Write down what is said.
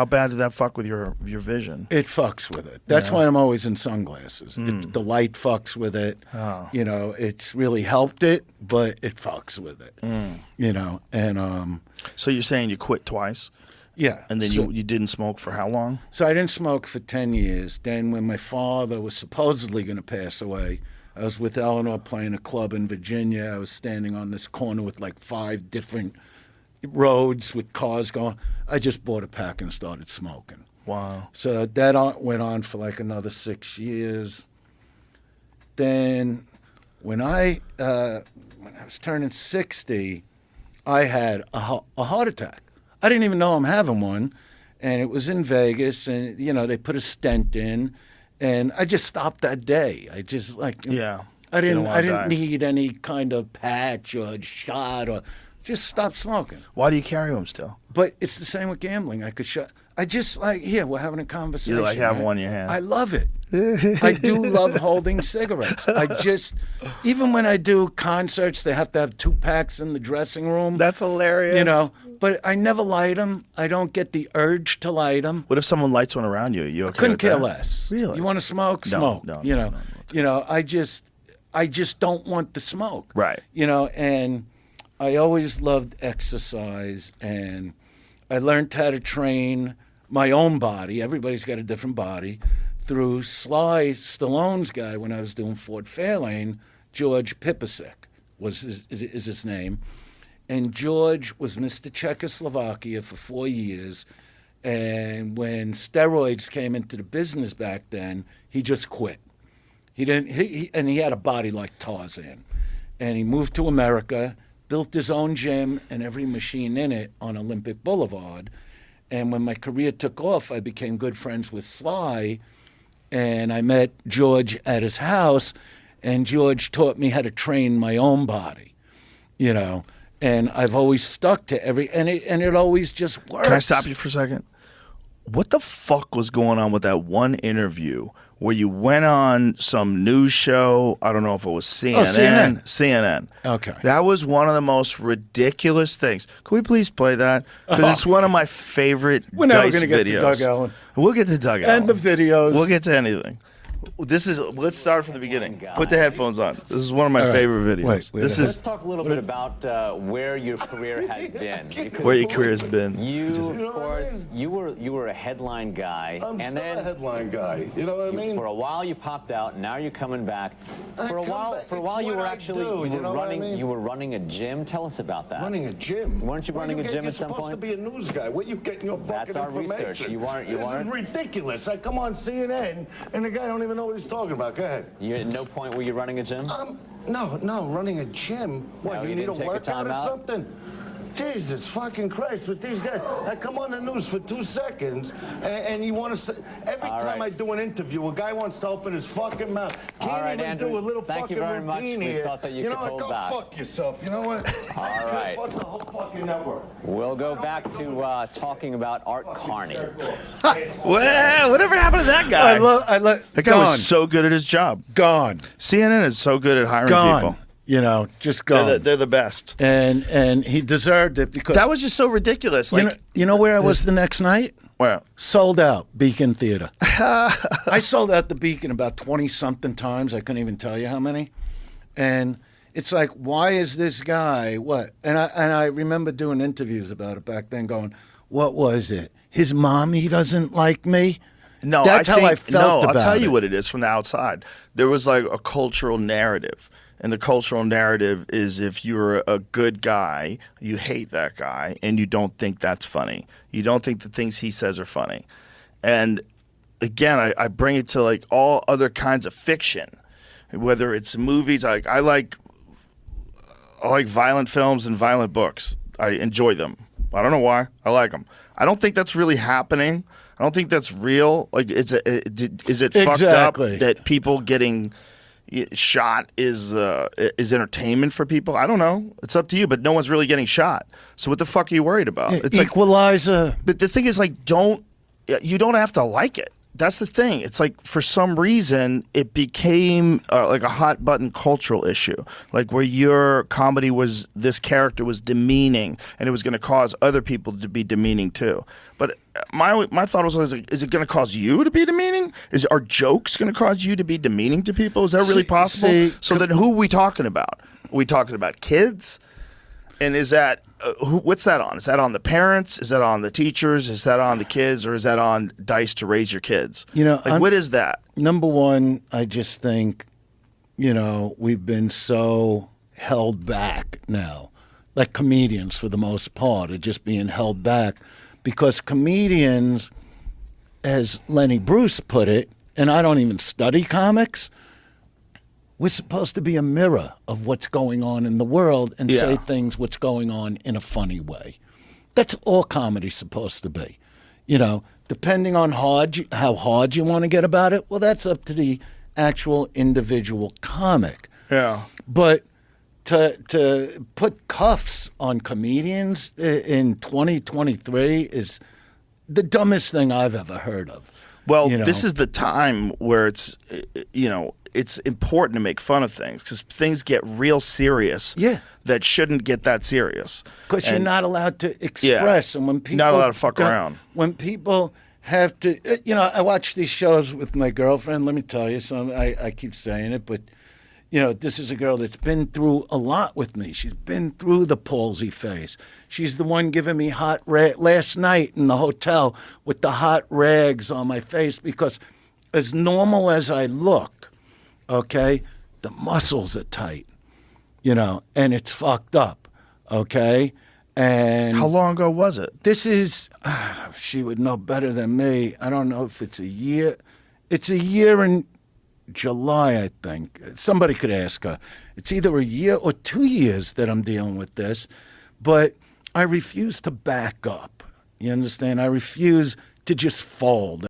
How bad did that fuck with your vision? It fucks with it. That's why I'm always in sunglasses. The light fucks with it. Oh. You know, it's really helped it, but it fucks with it. You know, and So you're saying you quit twice? yeah. And then you didn't smoke for how long? So I didn't smoke for 10 years. Then when my father was supposedly going to pass away, I was with Eleanor playing a club in Virginia. I was standing on this corner with like 5 different roads with cars going. I just bought a pack and started smoking. Wow. So that went on for like another 6 years. Then when I was turning 60, I had a heart attack. I didn't even know I'm having one. And it was in Vegas, and, you know, they put a stent in. And I just stopped that day. I just Yeah. I didn't die. need any kind of patch or shot or just stop smoking. Why do you carry them still? But it's the same with gambling. I could shut. I just we're having a conversation. You have right? one in your hand. I love it. I do love holding cigarettes. Even when I do concerts, they have to have 2 packs in the dressing room. That's hilarious. You know, but I never light them. I don't get the urge to light them. What if someone lights one around you? You okay Couldn't with care that? less. Really? You want to smoke? Smoke. No, you know. no. You know. I just don't want the smoke. Right. You know, and I always loved exercise, and I learned how to train my own body. Everybody's got a different body. Through Sly Stallone's guy when I was doing Fort Fairlane, George Pipasek is his name. And George was Mr. Czechoslovakia for 4 years. And when steroids came into the business back then, he just quit. He didn't. And he had a body like Tarzan. And he moved to America, built his own gym and every machine in it on Olympic Boulevard. And when my career took off, I became good friends with Sly. And I met George at his house, and George taught me how to train my own body, you know. And I've always stuck to and it always just works. Can I stop you for a second? What the fuck was going on with that one interview where you went on some news show? I don't know if it was CNN. CNN. Okay. That was one of the most ridiculous things. Can we please play that? Because it's one of my favorite We're never Dice going to get videos. to Doug Allen. We'll get to Doug Allen. And the videos. We'll get to anything. Let's start from the beginning. Put the headphones on. This is one of my favorite videos. Let's talk a little bit about where your career has been. Where your career has been. You, of course, you were a headline guy. I'm and still then a headline guy. You know what I mean? For a while you popped out. Now you're coming back. For a while you were actually you were running a gym. Tell us about that. Running a gym? Weren't you running a gym at some point? You're supposed to be a news guy. Where you getting your fucking That's our information? research. You weren't. This is ridiculous. I come on CNN and the guy don't even know what he's talking about. Go ahead. You at no point were you running a gym? No, running a gym. What, No, you you need a didn't take a workout or timeout? something? Jesus fucking Christ, with these guys. I come on the news for 2 seconds, and you want to... Every All time right. I do an interview, a guy wants to open his fucking mouth. Can't All right, even Andrew, do a little thank fucking you very much. routine We here. thought that you know could what? hold Go back. fuck yourself. You know what? All right. Fuck the whole fucking network. We'll go back to talking about Art Carney. Well, whatever happened to that guy? That guy was so good at his job. Gone. CNN is so good at hiring Gone. people. You know, just gone. They're the best. And he deserved it because That was just so ridiculous. Like, you know where I was the next night? well, Sold out, Beacon Theater. I sold out the Beacon about 20-something times. I couldn't even tell you how many. And it's like, why is this guy, what? And I remember doing interviews about it back then going, what was it? His mommy doesn't like me? no, That's how I felt I'll about tell you it. what it is from the outside. There was like a cultural narrative. And the cultural narrative is if you're a good guy, you hate that guy, and you don't think that's funny. You don't think the things he says are funny. And again, I bring it to like all other kinds of fiction, whether it's movies. I like violent films and violent books. I enjoy them. I don't know why. I like them. I don't think that's really happening. I don't think that's real. Like, is it fucked up that people getting shot is entertainment for people? I don't know. It's up to you, but no one's really getting shot. So what the fuck are you worried about? It's Equalizer. but the thing is, like, you don't have to like it. that's the thing. It's like for some reason it became like a hot button cultural issue, like where your comedy was, this character was demeaning, and it was going to cause other people to be demeaning too. But my thought was always, like, is it going to cause you to be demeaning? Are jokes going to cause you to be demeaning to people? Is that really possible? So then who are we talking about? Are we talking about kids? And is that what's that on? Is that on the parents? Is that on the teachers? Is that on the kids? Or is that on Dice to raise your kids? Like, what is that? Number one, I just think, we've been so held back now. Like comedians, for the most part, are just being held back because comedians, as Lenny Bruce put it, and I don't even study comics, we're supposed to be a mirror of what's going on in the world and say things what's going on in a funny way. That's all comedy's supposed to be. Depending on how hard you want to get about it, well, that's up to the actual individual comic. Yeah. But to put cuffs on comedians in 2023 is the dumbest thing I've ever heard of. Well, this is the time where it's, it's important to make fun of things because things get real serious. Yeah. That shouldn't get that serious. Because you're not allowed to express, and when people not allowed to fuck around. When people have to, I watch these shows with my girlfriend. Let me tell you something. I keep saying it, but this is a girl that's been through a lot with me. She's been through the palsy phase. She's the one giving me hot last night in the hotel with the hot rags on my face because, as normal as I look, okay, the muscles are tight, and it's fucked up, okay? And how long ago was it? This is, she would know better than me. I don't know if it's a year. It's a year in July, I think. Somebody could ask her. It's either a year or 2 years that I'm dealing with this, but I refuse to back up. You understand? I refuse to just fold.